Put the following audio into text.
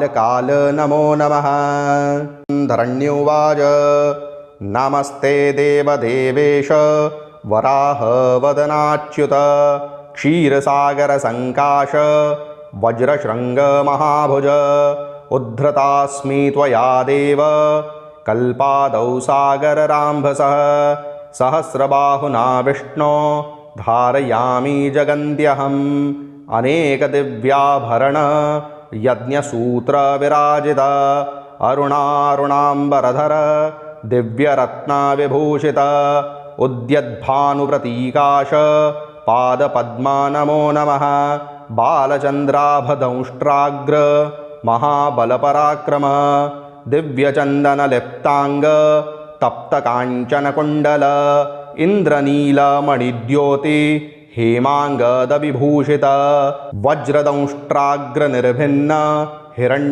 काल नमो नमः। धरण्युवाच नमस्ते देवदेवेश वराहवदनाच्युत क्षीरसागरसङ्काश वज्रशृङ्गमहाभुज उद्धृतास्मि त्वया देव कल्पादौ सागरराम्भसः सहस्रबाहुना विष्णो धारयामि जगन्त्यहम् अनेकदिव्याभरण यज्ञसूत्रविराजित अरुणारुणाम्बरधर दिव्यरत्नविभूषित उद्यद्भानुप्रतीकाश पादपद्मा नमो नमः। बालचन्द्राभदंष्ट्राग्र महाबलपराक्रम दिव्यचन्दनलिप्ताङ्ग तप्तकाञ्चनकुण्डल इन्द्रनीलमणिद्योति हेमाङ्गदविभूषित वज्रदंष्ट्राग्रनिर्भिन्न हिरण्य